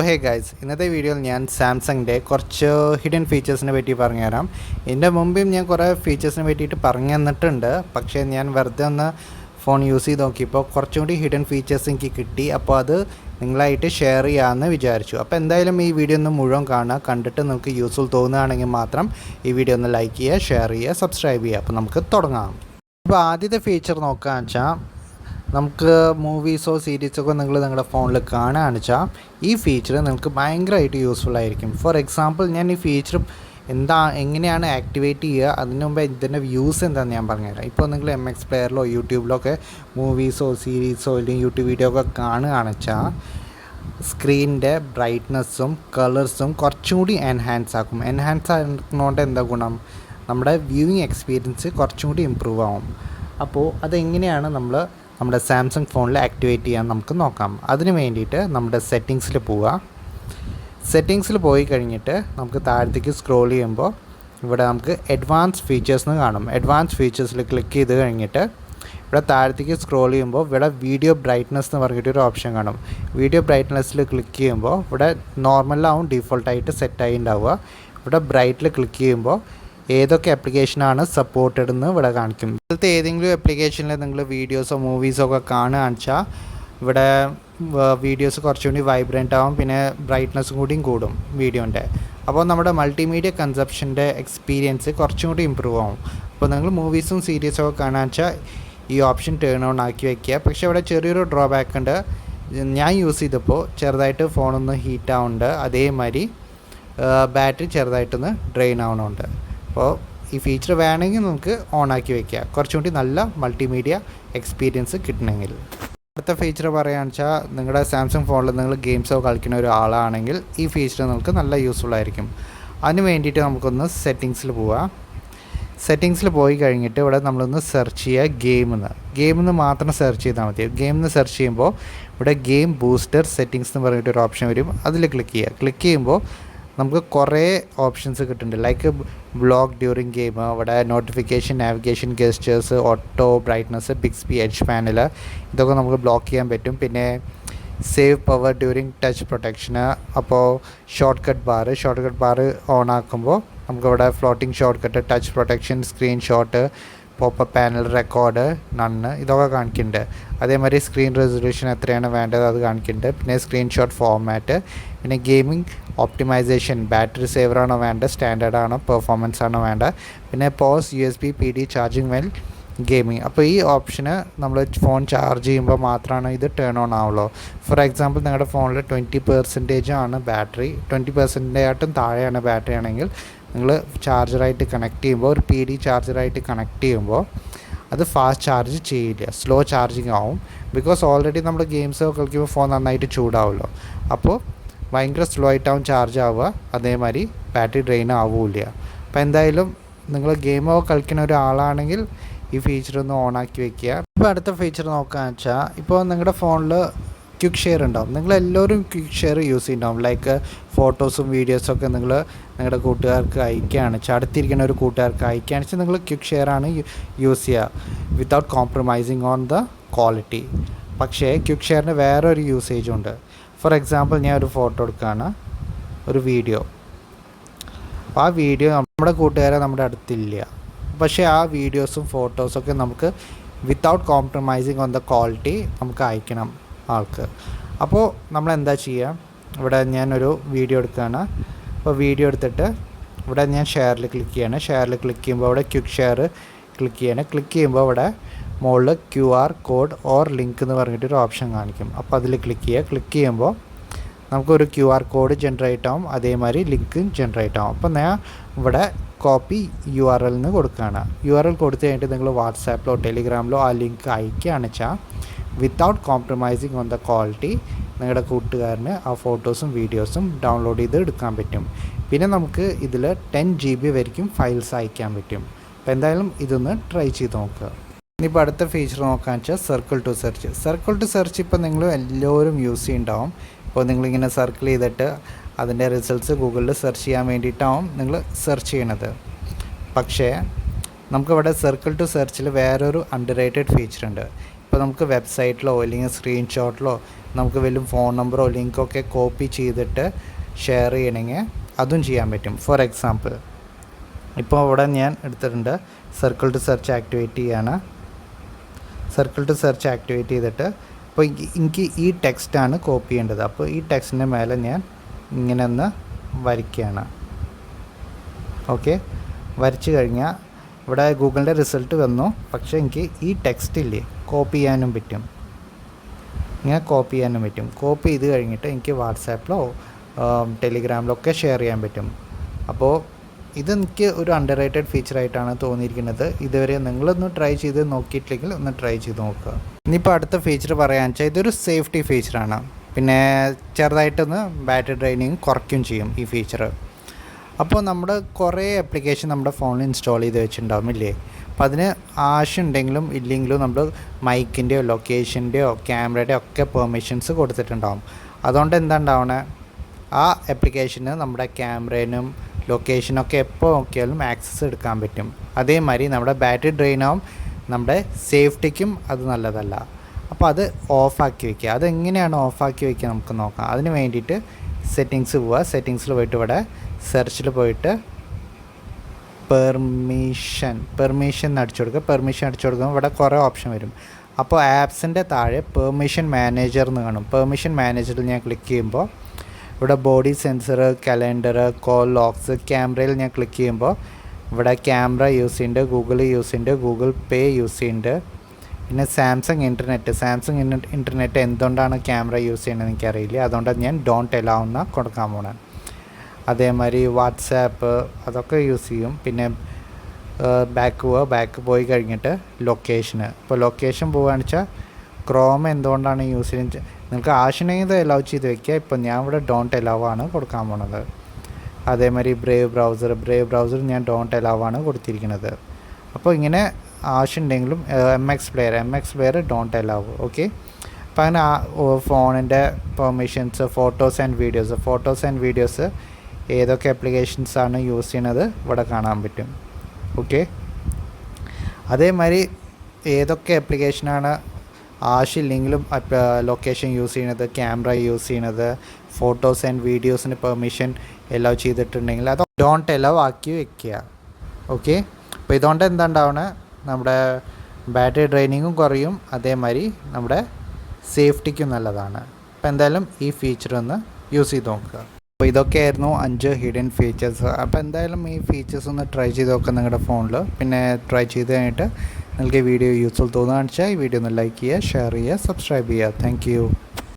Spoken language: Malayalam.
ഹേ ഗൈസ്, ഇന്നത്തെ വീഡിയോയിൽ ഞാൻ സാംസങ്ങിൻ്റെ കുറച്ച് ഹിഡൻ ഫീച്ചേഴ്സിനെ പറ്റി പറഞ്ഞുതരാം. ഇതിൻ്റെ മുമ്പും ഞാൻ കുറേ ഫീച്ചേഴ്സിനെ പറ്റിയിട്ട് പറഞ്ഞു തന്നിട്ടുണ്ട്. പക്ഷേ ഞാൻ വെറുതെ ഒന്ന് ഫോൺ യൂസ് ചെയ്ത് നോക്കിയപ്പോൾ കുറച്ചും കൂടി ഹിഡൻ ഫീച്ചേഴ്സ് എനിക്ക് കിട്ടി. അപ്പോൾ അത് നിങ്ങളായിട്ട് ഷെയർ ചെയ്യാമെന്ന് വിചാരിച്ചു. അപ്പോൾ എന്തായാലും ഈ വീഡിയോ ഒന്ന് മുഴുവൻ കാണുക. കണ്ടിട്ട് നിങ്ങൾക്ക് യൂസ്ഫുൾ തോന്നുകയാണെങ്കിൽ മാത്രം ഈ വീഡിയോ ഒന്ന് ലൈക്ക് ചെയ്യുക, ഷെയർ ചെയ്യുക, സബ്സ്ക്രൈബ് ചെയ്യുക. അപ്പോൾ നമുക്ക് തുടങ്ങാം. അപ്പോൾ ആദ്യത്തെ ഫീച്ചർ നോക്കുകയെന്ന് വെച്ചാൽ, നമുക്ക് മൂവീസോ സീരീസൊക്കെ നിങ്ങളുടെ ഫോണിൽ കാണുകയാണെന്ന് വെച്ചാൽ ഈ ഫീച്ചർ നിങ്ങൾക്ക് ഭയങ്കരമായിട്ട് യൂസ്ഫുൾ ആയിരിക്കും. ഫോർ എക്സാമ്പിൾ, ഞാൻ ഈ ഫീച്ചർ എങ്ങനെയാണ് ആക്ടിവേറ്റ് ചെയ്യുക, അതിന് മുമ്പ് ഇതിൻ്റെ വ്യൂസ് എന്താണെന്ന് ഞാൻ പറഞ്ഞുതരാം. ഇപ്പോൾ നിങ്ങൾ MX പ്ലെയറിലോ യൂട്യൂബിലൊക്കെ മൂവീസോ സീരീസോ അല്ലെങ്കിൽ യൂട്യൂബ് വീഡിയോ ഒക്കെ കാണുകയാണെന്ന് വെച്ചാൽ സ്ക്രീനിൻ്റെ ബ്രൈറ്റ്നസ്സും കളേഴ്സും കുറച്ചും കൂടി എൻഹാൻസ് ആക്കും. എൻഹാൻസ് ആകുന്നതുകൊണ്ട് എന്താ ഗുണം? നമ്മുടെ വ്യൂയിങ് എക്സ്പീരിയൻസ് കുറച്ചും കൂടി ഇമ്പ്രൂവ് ആവും. അപ്പോൾ അതെങ്ങനെയാണ് നമ്മുടെ സാംസങ് ഫോണിൽ ആക്ടിവേറ്റ് ചെയ്യാൻ നമുക്ക് നോക്കാം. അതിന് വേണ്ടിയിട്ട് നമ്മുടെ സെറ്റിങ്സിൽ പോവുക. സെറ്റിങ്സിൽ പോയി കഴിഞ്ഞിട്ട് നമുക്ക് താഴത്തേക്ക് സ്ക്രോൾ ചെയ്യുമ്പോൾ ഇവിടെ നമുക്ക് അഡ്വാൻസ് ഫീച്ചേഴ്സ് എന്ന് കാണും. അഡ്വാൻസ് ഫീച്ചേഴ്സിൽ ക്ലിക്ക് ചെയ്ത് കഴിഞ്ഞിട്ട് ഇവിടെ താഴത്തേക്ക് സ്ക്രോൾ ചെയ്യുമ്പോൾ ഇവിടെ വീഡിയോ ബ്രൈറ്റ്നസ് എന്ന് പറഞ്ഞിട്ടൊരു ഓപ്ഷൻ കാണും. വീഡിയോ ബ്രൈറ്റ്നസ്സിൽ ക്ലിക്ക് ചെയ്യുമ്പോൾ ഇവിടെ നോർമലാവും ഡീഫോൾട്ടായിട്ട് സെറ്റായി ഉണ്ടാവുക. ഇവിടെ ബ്രൈറ്റിൽ ക്ലിക്ക് ചെയ്യുമ്പോൾ ഏതൊക്കെ ആപ്ലിക്കേഷനാണ് സപ്പോർട്ടഡ് എന്ന് ഇവിടെ കാണിക്കും. ഇതിലത്തെ ഏതെങ്കിലും ആപ്ലിക്കേഷനിൽ നിങ്ങൾ വീഡിയോസോ മൂവീസോ ഒക്കെ കാണുകയാണെന്ന് വെച്ചാൽ ഇവിടെ വീഡിയോസ് കുറച്ചുകൂടി വൈബ്രൻ്റ് ആവും, പിന്നെ ബ്രൈറ്റ്നസ്സും കൂടിയും കൂടും വീഡിയോൻ്റെ. അപ്പോൾ നമ്മുടെ മൾട്ടിമീഡിയ കൺസപ്ഷൻ്റെ എക്സ്പീരിയൻസ് കുറച്ചും കൂടി ഇമ്പ്രൂവ് ആവും. അപ്പോൾ നിങ്ങൾ മൂവീസും സീരീസും ഒക്കെ കാണുകയാണെന്ന് വെച്ചാൽ ഈ ഓപ്ഷൻ ടേൺ ഓൺ ആക്കി വയ്ക്കുക. പക്ഷേ ഇവിടെ ചെറിയൊരു ഡ്രോബാക്ക് ഉണ്ട്. ഞാൻ യൂസ് ചെയ്തപ്പോൾ ചെറുതായിട്ട് ഫോണൊന്ന് ഹീറ്റ് ആവുന്നുണ്ട്, അതേമാതിരി ബാറ്ററി ചെറുതായിട്ടൊന്ന് ഡ്രെയിൻ ആവണമുണ്ട്. അപ്പോൾ ഈ ഫീച്ചർ വേണമെങ്കിൽ നമുക്ക് ഓണാക്കി വയ്ക്കുക, കുറച്ചും കൂടി നല്ല മൾട്ടിമീഡിയ എക്സ്പീരിയൻസ് കിട്ടണമെങ്കിൽ. അടുത്ത ഫീച്ചർ പറയുകയാണെന്ന് വെച്ചാൽ, നിങ്ങളുടെ സാംസങ് ഫോണിൽ നിങ്ങൾ ഗെയിംസോ കളിക്കുന്ന ഒരാളാണെങ്കിൽ ഈ ഫീച്ചർ നിങ്ങൾക്ക് നല്ല യൂസ്ഫുൾ ആയിരിക്കും. അതിന് വേണ്ടിയിട്ട് നമുക്കൊന്ന് സെറ്റിങ്സിൽ പോവാം. സെറ്റിങ്സിൽ പോയി കഴിഞ്ഞിട്ട് ഇവിടെ നമ്മളൊന്ന് സെർച്ച് ചെയ്യുക ഗെയിമെന്ന് മാത്രം സെർച്ച് ചെയ്താൽ മതി. ഗെയിമെന്ന് സെർച്ച് ചെയ്യുമ്പോൾ ഇവിടെ ഗെയിം ബൂസ്റ്റർ സെറ്റിങ്സ് എന്ന് പറഞ്ഞിട്ടൊരു ഓപ്ഷൻ വരും. അതിൽ ക്ലിക്ക് ചെയ്യുമ്പോൾ നമുക്ക് കുറേ ഓപ്ഷൻസ് കിട്ടുന്നുണ്ട്. ലൈക്ക് ബ്ലോക്ക് ഡ്യൂറിങ് ഗെയിം, അവിടെ notification, navigation, ഗെസ്റ്റേഴ്സ്, auto brightness, Bixby, edge panel, ഇതൊക്കെ നമുക്ക് ബ്ലോക്ക് ചെയ്യാൻ പറ്റും. പിന്നെ സേവ് പവർ ഡ്യൂറിങ് ടച്ച് പ്രൊട്ടക്ഷന്. അപ്പോൾ ഷോർട്ട് കട്ട് ബാർ ഓൺ ആക്കുമ്പോൾ നമുക്കിവിടെ floating short cut, touch protection, screen shot, popup panel, record, നണ്ണ്, ഇതൊക്കെ കാണിക്കുന്നുണ്ട്. അതേമാതിരി സ്ക്രീൻ റെസൊല്യൂഷൻ എത്രയാണ് വേണ്ടത് അത് കാണിക്കുന്നുണ്ട്. പിന്നെ സ്ക്രീൻഷോട്ട് ഫോർമാറ്റ്, പിന്നെ ഗെയിമിംഗ് ഓപ്റ്റിമൈസേഷൻ, ബാറ്ററി സേവറാണോ വേണ്ടത്, സ്റ്റാൻഡേർഡ് ആണോ, പെർഫോമൻസ് ആണോ വേണ്ടത്, പിന്നെ pause, USB PD charging well gaming. അപ്പോൾ ഈ ഓപ്ഷന് നമ്മൾ ഫോൺ ചാർജ് ചെയ്യുമ്പോൾ മാത്രമാണ് ഇത് ടേൺ ഓൺ ആവുള്ളൂ. ഫോർ എക്സാമ്പിൾ, നിങ്ങളുടെ ഫോണിൽ 20% ആണ് ബാറ്ററി, 20% താഴെയാണ് ബാറ്ററി ആണെങ്കിൽ നിങ്ങൾ ചാർജറായിട്ട് കണക്ട് ചെയ്യുമ്പോൾ, ഒരു PD ചാർജറായിട്ട് കണക്ട് ചെയ്യുമ്പോൾ അത് ഫാസ്റ്റ് ചാർജ് ചെയ്യില്ല, സ്ലോ ചാർജിങ് ആവും. ബിക്കോസ് ഓൾറെഡി നമ്മൾ ഗെയിംസ് കളിക്കുമ്പോൾ ഫോൺ നന്നായിട്ട് ചൂടാവുമല്ലോ. അപ്പോൾ ഭയങ്കര സ്ലോ ആയിട്ടാവും ചാർജ് ആവുക, അതേമാതിരി ബാറ്ററി ഡ്രെയിൻ ആവില്ല. അപ്പോൾ എന്തായാലും നിങ്ങൾ ഗെയിമോ കളിക്കുന്ന ഒരാളാണെങ്കിൽ ഈ ഫീച്ചർ ഒന്ന് ഓണാക്കി വെക്കുക. ഇപ്പോൾ അടുത്ത ഫീച്ചർ നോക്കുകയെന്ന് വെച്ചാൽ, ഇപ്പോൾ നിങ്ങളുടെ ഫോണിൽ ക്വിക്ക് ഷെയർ ഉണ്ടാവും. നിങ്ങളെല്ലാവരും ക്വിക്ക് ഷെയർ യൂസ് ചെയ്യുന്നുണ്ടാവും. ലൈക്ക് ഫോട്ടോസും വീഡിയോസൊക്കെ നിങ്ങളുടെ കൂട്ടുകാർക്ക് അയക്കുകയാണ് വെച്ചാൽ, അടുത്തിരിക്കുന്ന ഒരു കൂട്ടുകാർക്ക് അയക്കുകയാണെന്ന് വെച്ചാൽ നിങ്ങൾ ക്വിക്ക് ഷെയർ ആണ് യൂസ് ചെയ്യുക, without compromising on the quality. പക്ഷേ ക്വിക്ക് ഷെയറിന് വേറൊരു യൂസേജും ഉണ്ട്. ഫോർ എക്സാമ്പിൾ, ഞാൻ ഒരു ഫോട്ടോ എടുക്കുകയാണ്, ഒരു വീഡിയോ. അപ്പോൾ ആ വീഡിയോ നമ്മുടെ കൂട്ടുകാരെ നമ്മുടെ അടുത്തില്ല, പക്ഷേ ആ വീഡിയോസും ഫോട്ടോസൊക്കെ നമുക്ക് without compromising on the quality നമുക്ക് അയക്കണം ആൾക്ക്. അപ്പോൾ നമ്മൾ എന്താ ചെയ്യുക? ഇവിടെ ഞാനൊരു വീഡിയോ എടുക്കുകയാണ്. അപ്പോൾ വീഡിയോ എടുത്തിട്ട് ഇവിടെ ഞാൻ ഷെയറിൽ ക്ലിക്ക് ചെയ്യണം. ഷെയറിൽ ക്ലിക്ക് ചെയ്യുമ്പോൾ ഇവിടെ ക്വിക്ക് ഷെയർ ക്ലിക്ക് ചെയ്യണം. ക്ലിക്ക് ചെയ്യുമ്പോൾ ഇവിടെ മുകളിൽ QR കോഡ് ഓർ ലിങ്ക് എന്ന് പറഞ്ഞിട്ടൊരു ഓപ്ഷൻ കാണിക്കും. അപ്പോൾ അതിൽ ക്ലിക്ക് ചെയ്യുക. ക്ലിക്ക് ചെയ്യുമ്പോൾ നമുക്കൊരു QR കോഡ് ജനറേറ്റ് ആവും, അതേമാതിരി ലിങ്കും ജനറേറ്റ് ആവും. അപ്പോൾ ഞാൻ ഇവിടെ കോപ്പി URL കൊടുക്കുകയാണ്. URL കൊടുത്തു കഴിഞ്ഞിട്ട് നിങ്ങൾ വാട്സാപ്പിലോ ടെലിഗ്രാമിലോ ആ ലിങ്ക് അയക്കുകയാണെന്ന് വെച്ചാൽ without compromising on the quality നിങ്ങളുടെ കൂട്ടുകാരന് ആ ഫോട്ടോസും വീഡിയോസും ഡൗൺലോഡ് ചെയ്ത് എടുക്കാൻ പറ്റും. പിന്നെ നമുക്ക് ഇതിൽ 10 GB വരെയും ഫയൽസ് അയക്കാൻ പറ്റും. അപ്പോൾ എന്തായാലും ഇതൊന്ന് ട്രൈ ചെയ്ത് നോക്കുക. ഇനിയിപ്പോൾ അടുത്ത ഫീച്ചർ നോക്കാന്ന് വെച്ചാൽ സർക്കിൾ ടു സെർച്ച് ഇപ്പോൾ നിങ്ങൾ എല്ലാവരും യൂസ് ചെയ്യുന്നുണ്ടാവും. ഇപ്പോൾ നിങ്ങളിങ്ങനെ സർക്കിൾ ചെയ്തിട്ട് അതിൻ്റെ റിസൾട്ട്സ് ഗൂഗിളിൽ സെർച്ച് ചെയ്യാൻ വേണ്ടിയിട്ടാവും നിങ്ങൾ സെർച്ച് ചെയ്യണത്. പക്ഷേ നമുക്കിവിടെ സർക്കിൾ ടു സെർച്ചിൽ വേറൊരു അണ്ടർ റേറ്റഡ് ഫീച്ചർ ഉണ്ട്. ഇപ്പോൾ നമുക്ക് വെബ്സൈറ്റിലോ അല്ലെങ്കിൽ സ്ക്രീൻഷോട്ടിലോ നമുക്ക് വല്ല ഫോൺ നമ്പറോ ലിങ്കൊക്കെ കോപ്പി ചെയ്തിട്ട് ഷെയർ ചെയ്യണമെങ്കിൽ അതും ചെയ്യാൻ പറ്റും. ഫോർ എക്സാമ്പിൾ ഇപ്പോൾ ഇവിടെ ഞാൻ എടുത്തിട്ടുണ്ട്, സർക്കിൾ ടു സെർച്ച് ആക്ടിവേറ്റ് ചെയ്യാണ്. സർക്കിൾ ടു സെർച്ച് ആക്ടിവേറ്റ് ചെയ്തിട്ട് ഇപ്പോൾ എനിക്ക് ഈ ടെക്സ്റ്റാണ് കോപ്പി ചെയ്യേണ്ടത്. അപ്പോൾ ഈ ടെക്സ്റ്റിൻ്റെ മേലെ ഞാൻ ഇങ്ങനെ ഒന്ന് വരയ്ക്കുകയാണ്. ഓക്കെ, വരച്ച് കഴിഞ്ഞാൽ ഇവിടെ ഗൂഗിളിൻ്റെ റിസൾട്ട് വന്നു. പക്ഷേ എനിക്ക് ഈ ടെക്സ്റ്റില്ലേ കോപ്പി ചെയ്യാനും പറ്റും, ഇങ്ങനെ കോപ്പി ചെയ്യാനും പറ്റും. കോപ്പി ചെയ്ത് കഴിഞ്ഞിട്ട് എനിക്ക് വാട്സാപ്പിലോ ടെലിഗ്രാമിലൊക്കെ ഷെയർ ചെയ്യാൻ പറ്റും. അപ്പോൾ ഇതെനിക്ക് ഒരു അണ്ടർ റേറ്റഡ് ഫീച്ചറായിട്ടാണ് തോന്നിയിരിക്കുന്നത്. ഇതുവരെ നിങ്ങളൊന്ന് ട്രൈ ചെയ്ത് നോക്കിയിട്ടില്ലെങ്കിൽ ഒന്ന് ട്രൈ ചെയ്ത് നോക്കുക. ഇനിയിപ്പോൾ അടുത്ത ഫീച്ചർ പറയാൻ വെച്ചാൽ ഇതൊരു സേഫ്റ്റി ഫീച്ചറാണ്. പിന്നെ ചെറുതായിട്ടൊന്ന് ബാറ്ററി ഡ്രെയിനിങ് കുറയ്ക്കുകയും ചെയ്യും ഈ ഫീച്ചർ. അപ്പോൾ നമ്മുടെ കുറേ ആപ്ലിക്കേഷൻ നമ്മുടെ ഫോണിൽ ഇൻസ്റ്റാൾ ചെയ്ത് വെച്ചിട്ടുണ്ടാവും ഇല്ലേ. അപ്പോൾ അതിന് ആവശ്യമുണ്ടെങ്കിലും ഇല്ലെങ്കിലും നമ്മൾ മൈക്കിൻ്റെയോ ലൊക്കേഷൻ്റെയോ ക്യാമറയുടെയോ ഒക്കെ പെർമിഷൻസ് കൊടുത്തിട്ടുണ്ടാവും. അതുകൊണ്ട് എന്താ ഉണ്ടാവണേ, ആ ആപ്ലിക്കേഷന് നമ്മുടെ ക്യാമറയിനും ലൊക്കേഷനൊക്കെ എപ്പോൾ നോക്കിയാലും ആക്സസ് എടുക്കാൻ പറ്റും. അതേമാതിരി നമ്മുടെ ബാറ്ററി ഡ്രെയിനാവും, നമ്മുടെ സേഫ്റ്റിക്കും അത് നല്ലതല്ല. അപ്പോൾ അത് ഓഫാക്കി വയ്ക്കുക. അതെങ്ങനെയാണ് ഓഫാക്കി വയ്ക്കുക നമുക്ക് നോക്കാം. അതിന് വേണ്ടിയിട്ട് സെറ്റിങ്സ് പോവുക. സെറ്റിങ്സിൽ പോയിട്ട് ഇവിടെ സെർച്ചിൽ പോയിട്ട് പെർമിഷൻ അടിച്ചു കൊടുക്കുക. പെർമിഷൻ അടിച്ചു കൊടുക്കുമ്പോൾ ഇവിടെ കുറേ ഓപ്ഷൻ വരും. അപ്പോൾ ആപ്സിൻ്റെ താഴെ പെർമിഷൻ മാനേജർ എന്ന് കാണും. പെർമിഷൻ മാനേജറിൽ ഞാൻ ക്ലിക്ക് ചെയ്യുമ്പോൾ ഇവിടെ body sensor, calendar, call locks, ക്യാമറയിൽ ഞാൻ ക്ലിക്ക് ചെയ്യുമ്പോൾ ഇവിടെ ക്യാമറ യൂസ് ചെയ്യുന്നുണ്ട്, ഗൂഗിൾ യൂസ് ചെയ്യുന്നുണ്ട്, ഗൂഗിൾ പേ യൂസ് ചെയ്യുന്നുണ്ട്. പിന്നെ സാംസങ് ഇൻ്റർനെറ്റ് എന്തുകൊണ്ടാണ് ക്യാമറ യൂസ് ചെയ്യണമെന്ന് എനിക്കറിയില്ല. അതുകൊണ്ടാണ് ഞാൻ ഡോണ്ട് അലൗ എന്ന് കൊടുക്കാൻ പോകണം. അതേമാതിരി വാട്സാപ്പ് അതൊക്കെ യൂസ് ചെയ്യും. പിന്നെ ബാക്ക് പോയി കഴിഞ്ഞിട്ട് ലൊക്കേഷന്. ഇപ്പോൾ ലൊക്കേഷൻ പോകുകയാണെന്ന് വെച്ചാൽ ക്രോം എന്തുകൊണ്ടാണ് യൂസ് ചെയ്യുന്നത്, നിങ്ങൾക്ക് ആവശ്യമുണ്ടെങ്കിൽ ഇത് അലൗ ചെയ്ത് വെക്കുക. ഇപ്പോൾ ഞാൻ ഇവിടെ ഡോണ്ട് അലൗ ആണ് കൊടുക്കാൻ പോണത്. അതേമാതിരി ബ്രേവ് ബ്രൗസർ ഞാൻ ഡോണ്ട് അലൗ ആണ് കൊടുത്തിരിക്കുന്നത്. അപ്പോൾ ഇങ്ങനെ ആവശ്യമുണ്ടെങ്കിലും M X player don't allow. Okay, അപ്പോൾ അങ്ങനെ ഫോണിൻ്റെ പെർമിഷൻസ്, ഫോട്ടോസ് ആൻഡ് വീഡിയോസ് ഏതൊക്കെ ആപ്ലിക്കേഷൻസാണ് യൂസ് ചെയ്യുന്നത് ഇവിടെ കാണാൻ പറ്റും. ഓക്കെ, അതേമാതിരി ഏതൊക്കെ ആപ്ലിക്കേഷനാണ് ആവശ്യമില്ലെങ്കിലും ലൊക്കേഷൻ യൂസ് ചെയ്യണത്, ക്യാമറ യൂസ് ചെയ്യണത്, ഫോട്ടോസ് ആൻഡ് വീഡിയോസിന് പെർമിഷൻ അലൗ ചെയ്തിട്ടുണ്ടെങ്കിൽ അത് ഡോണ്ട് അലൗ ആക്കി വെക്കുക. ഓക്കെ, അപ്പോൾ ഇതുകൊണ്ട് എന്താ ഉണ്ടാവണേ, നമ്മുടെ ബാറ്ററി ഡ്രെയിനിങ്ങും കുറയും, അതേമാതിരി നമ്മുടെ സേഫ്റ്റിക്കും നല്ലതാണ്. അപ്പോൾ എന്തായാലും ഈ ഫീച്ചർ ഒന്ന് യൂസ് ചെയ്ത് നോക്കുക. അപ്പോൾ ഇതൊക്കെയായിരുന്നു 5 ഹിഡൻ ഫീച്ചേഴ്സ്. അപ്പോൾ എന്തായാലും ഈ ഫീച്ചേഴ്സ് ഒന്ന് ട്രൈ ചെയ്ത് നോക്കുക നിങ്ങളുടെ ഫോണിൽ. പിന്നെ ട്രൈ ചെയ്ത് കഴിഞ്ഞിട്ട് നിങ്ങൾക്ക് ഈ വീഡിയോ യൂസ്ഫുൾ തോന്നുകയാണെന്ന് വെച്ചാൽ ഈ വീഡിയോ ഒന്ന് ലൈക്ക് ചെയ്യുക, ഷെയർ ചെയ്യുക, സബ്സ്ക്രൈബ് ചെയ്യുക. താങ്ക്